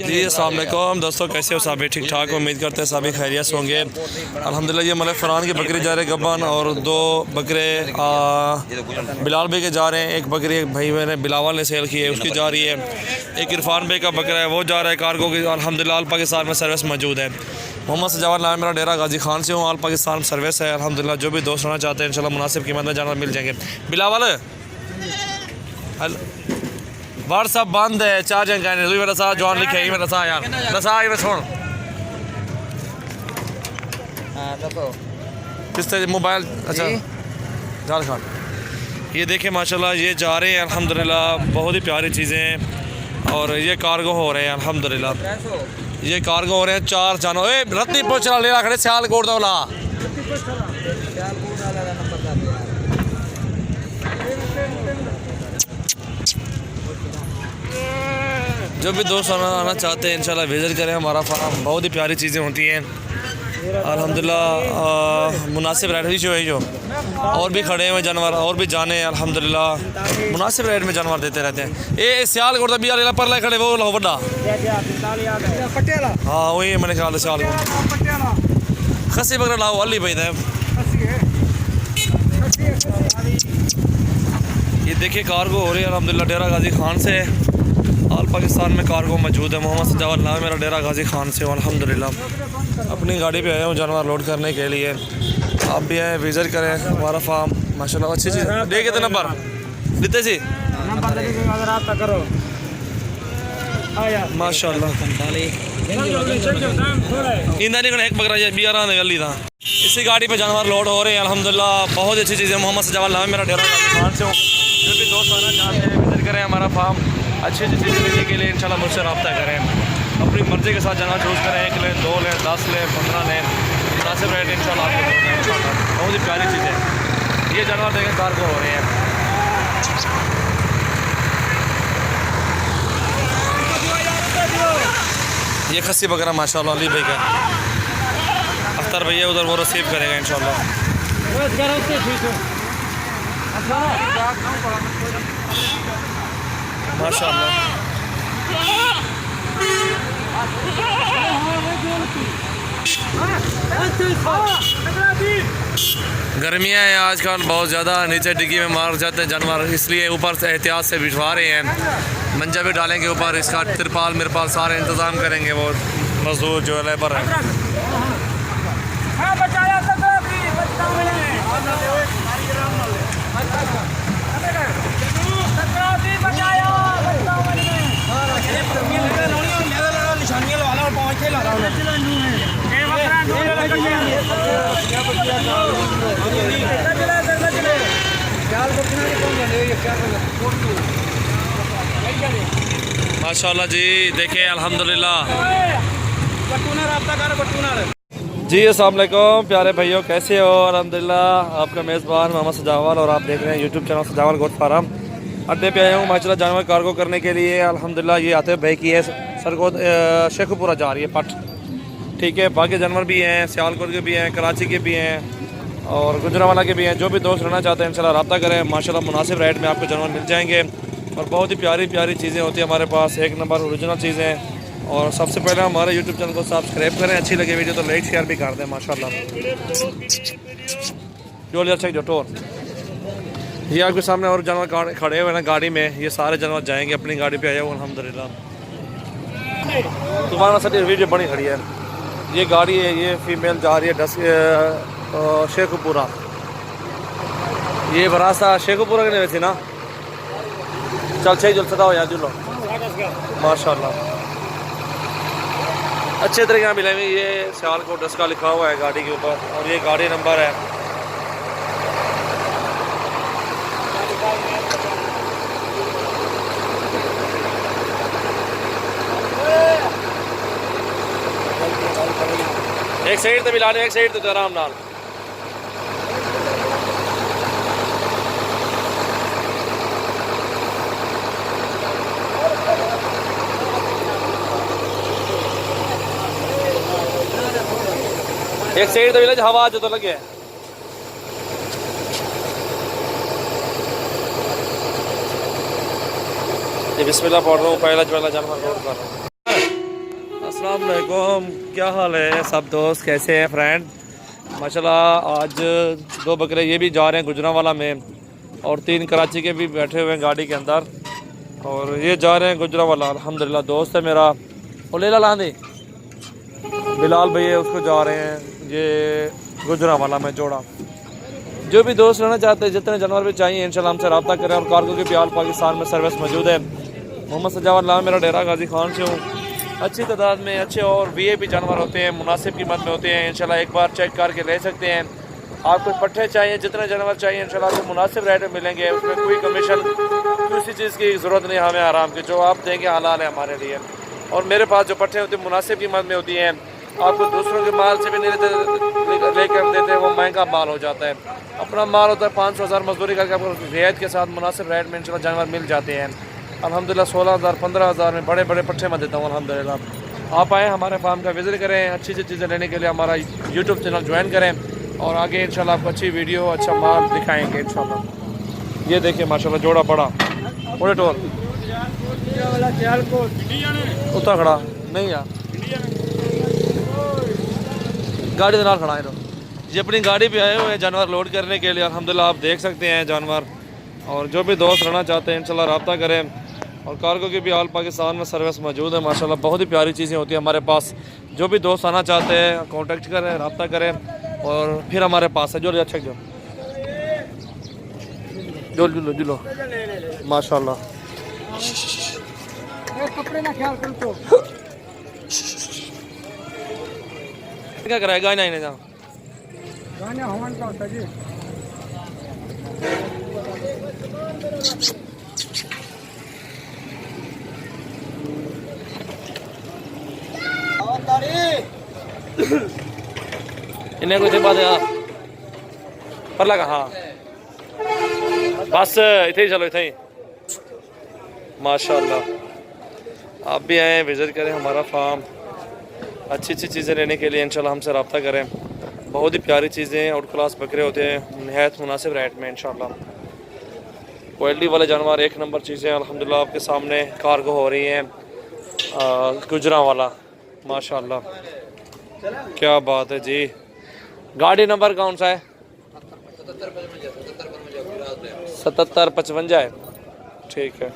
जी अस्सलाम वालेकुम दोस्तों, कैसे हो? सभी ठीक ठाक, उम्मीद करते हैं सभी खैरियत से होंगे। अल्हम्दुलिल्लाह ये मलिक फ़रहान की बकरी जा रहे गब्बन और दो बकरे बिलाल भाई के जा रहे हैं। एक बकरी भाई मैंने बिलावल ने सेल की है, उसकी जा रही है। एक इरफान भाई का बकरा है, वो जा रहा है कार्गो की। अल्हम्दुलिल्लाह आल पाकिस्तान में सर्विस मौजूद है। मोहम्मद सजावत नाम मेरा, डेरा गाजी खान से हूँ। आल पाकिस्तान में सर्विस है अल्हम्दुलिल्लाह। जो भी दोस्त रहना चाहते हैं इंशाल्लाह मुनासिब कीमत में जानवर मिल जाएंगे। बिलावल व्हाट्सअप बंद है, चार्जिंग कहने तू मेरा साथ जॉन लिखे मेरा साथ यार दसा मैं सुन किस तरह मोबाइल। अच्छा जाल खान ये देखें माशाल्लाह, ये जा रहे हैं अल्हम्दुलिल्लाह। बहुत ही प्यारी चीज़ें हैं और ये कार्गो हो रहे हैं अल्हम्दुलिल्लाह। ये कार्गो हो रहे हैं। चार जानो रत्ती पोचला ले खड़े सियाल कोट दौला। जो भी दोस्त आना चाहते हैं इंशाल्लाह विज़िट करें हमारा फार्म। बहुत ही प्यारी चीज़ें होती हैं अल्हम्दुलिल्लाह। मुनासिब रेट ही जो है जो और भी खड़े हुए जानवर और भी जाने हैं अल्हम्दुलिल्लाह। मुनासिब रेट में जानवर देते रहते हैं। ये सियाल कोट भी आले पर खड़े वो लो बड़ा हाँ वही मैंने ख्याल सियाल खसी बकरा लाओ अली भाई है। ये देखिए कार्गो हो रही है अल्हम्दुलिल्लाह। डेरा गाजी खान से आल पाकिस्तान में कार्गो मौजूद है। मोहम्मद सजावत नाम मेरा, डेरा गाजी खान से हूँ अल्हम्दुलिल्लाह। अपनी गाड़ी पे आया हूँ जानवर लोड करने के लिए। आप भी आए विज़िट करें हमारा फार्म माशाल्लाह। अच्छी चीज़ दे के नंबर देते सी माशाल्लाह। इंदा नहीं एक बकरा बियारा गली था। इसी गाड़ी पे जानवर लोड हो रहे हैं अल्हम्दुलिल्लाह। बहुत अच्छी चीज़ है। मोहम्मद सजावत नाम मेरा, डेरा गाजी खान से हूँ। जो भी दोस्त आना चाहते हैं विज़िट करें हमारा फार्म। अच्छी अच्छी चीज़ें लेने के लिए इंशाल्लाह मुझसे रब्ता करें। अपनी मर्ज़ी के साथ जानवर चूज़ करें। 1 लें, 2 लें, 10 लें, 15 लें, मुनासिब रेट इंशाल्लाह आपको देंगे इंशाल्लाह। बहुत ही प्यारी चीज़ें ये जानवर देखें कार्गो हो रहे हैं। ये खस्सी बकरा माशाल्लाह अली भाई का। अख्तर भैया उधर वो रिसीव करेगा इंशाल्लाह। माशाल्लाह गर्मियाँ हैं आजकल बहुत ज़्यादा। नीचे डिग्गी में मार जाते हैं जानवर, इसलिए ऊपर से एहतियात से बिठवा रहे हैं। मंजा भी डालेंगे ऊपर, इसका तिरपाल मिरपाल सारे इंतज़ाम करेंगे वो मजदूर जो लेबर है। माशाल्लाह जी देखें अल्हम्दुलिल्लाह। जी अस्सलाम वालेकुम प्यारे भाइयों, कैसे हो? अल्हम्दुलिल्लाह आपका मेज़बान मोहम्मद सजावल और आप देख रहे हैं यूट्यूब चैनल सजावल गोट फार्म। अड्डे पे आया हूँ माशाल्लाह जानवर कार्गो करने के लिए अल्हम्दुलिल्लाह। ये आते भाई की है सरगोद शेखुपुरा जा रही है पट, ठीक है। बाकी जानवर भी हैं, सियालकोट के भी हैं, कराची के भी हैं और गुजरावाला के भी हैं। जो भी दोस्त रहना चाहते हैं इंशाल्लाह रब्ता करें माशाल्लाह। मुनासिब रेट में आपको जानवर मिल जाएंगे और बहुत ही प्यारी प्यारी चीज़ें होती हैं हमारे पास। एक नंबर ओरिजिनल चीज़ें। और सबसे पहले हमारे यूट्यूब चैनल को सब्सक्राइब करें। अच्छी लगे वीडियो तो लाइक शेयर भी कर दें माशाल्लाह। जो लिया चेक जो टोर ये आपके सामने और जानवर खड़े हुए ना गाड़ी में। ये सारे जानवर जाएंगे अपनी गाड़ी पे आए हुए अल्हम्दुलिल्लाह। तुम्हारा सर वीडियो बड़ी खड़ी है। ये गाड़ी है, ये फीमेल जा रही है शेखुपुरा। ये रास्ता शेखुपुरा के लिए वैसे ना चल छः जुल सदा हो यार जुलो माशाल्लाह। अच्छे तरीके से मिलेंगे। ये सियालकोट इसका लिखा हुआ है गाड़ी के ऊपर और ये गाड़ी नंबर है। एक साइड तो मिलाने, एक साइड तो आराम नाल। एक साइड तो मिले हवा जो तो लगे। बिस्मिल्लाह पढ़ रहा हूँ, पहला जो जानवर लोड कर रहा हूँ। अस्सलाम वालेकुम, क्या हाल है सब दोस्त, कैसे हैं फ्रेंड। माशाल्लाह आज 2 बकरे ये भी जा रहे हैं गुजरांवाला में और 3 कराची के भी बैठे हुए हैं गाड़ी के अंदर और ये जा रहे हैं गुजरांवाला। अल्हम्दुलिल्लाह दोस्त है मेरा और लेला लांदी बिलाल भैया उसको जा रहे हैं ये गुजरांवाला में जोड़ा। जो भी दोस्त रहना चाहते हैं, जितने जानवर भी चाहिए इंशाल्लाह हमसे रब्ता करें। और कार्गो की भी आल पाकिस्तान में सर्विस मौजूद है। मोहम्मद सजावत नाम मेरा, डेरा गाजी खान से हूँ। अच्छी तादाद में अच्छे और वीआईपी जानवर होते हैं, मुनासिब कीमत में होते हैं। इंशाल्लाह एक बार चेक करके ले सकते हैं। आपको पट्ठे चाहिए, जितने जानवर चाहिए इंशाल्लाह आपको मुनासिब रेट में मिलेंगे। उसमें कोई कमीशन किसी चीज़ की ज़रूरत नहीं हमें आराम की, जो आप देंगे हलाल है हमारे लिए। और मेरे पास जो पट्ठे होते हैं मुनासिब कीमत में होती हैं, आपको दूसरों के माल से भी नहीं लेकर देते, वो महंगा माल हो जाता है। अपना माल होता है 500,000 मजदूरी करके आपको रियायत के साथ मुनासिब रेट में इंशाल्लाह जानवर मिल जाते हैं। अल्हम्दुलिल्लाह 16,000 15,000 में बड़े बड़े पट्ठे में देता हूँ अल्हम्दुलिल्लाह। आप आएँ हमारे फार्म का विज़िट करें, अच्छी अच्छी चीज़ें लेने के लिए हमारा यूट्यूब चैनल ज्वाइन करें और आगे इंशाल्लाह आपको अच्छी वीडियो अच्छा माल दिखाएँगे इंशाल्लाह। ये देखिए माशाल्लाह जोड़ा बड़ा बड़े टोर उतना खड़ा नहीं यार, गाड़ी के नाल खड़ा है। ये अपनी गाड़ी पे आए हुए हैं जानवर लोड करने के लिए। अल्हम्दुलिल्लाह आप देख सकते हैं जानवर। और जो भी दोस्त रहना चाहते हैं इंशाल्लाह रब्ता करें। और कार्गो की भी ऑल पाकिस्तान में सर्विस मौजूद है माशाल्लाह। बहुत ही प्यारी चीज़ें होती हैं हमारे पास। जो भी दोस्त आना चाहते हैं कांटेक्ट करें, रब्ता करें और फिर हमारे पास है जो अच्छा जो जुलो माशाल्लाह। क्या कराएगा नहीं ना इन्हें कोई बात पर लगा। हाँ बस इतने ही चलो, इतने ही माशाल्लाह। आप भी आएँ विज़िट करें हमारा फार्म। अच्छी अच्छी चीज़ें लेने के लिए इंशाल्लाह हमसे रब्ता करें। बहुत ही प्यारी चीज़ें आउट क्लास बकरे होते हैं नहायत मुनासिब रेट में इंशाल्लाह। क्वालिटी वाले जानवर एक नंबर चीज़ें अल्हम्दुलिल्लाह आपके सामने कार्गो हो रही हैं गुजरांवाला माशाल्लाह। क्या बात है जी। गाड़ी नंबर कौन सा है? 7755 है। ठीक है।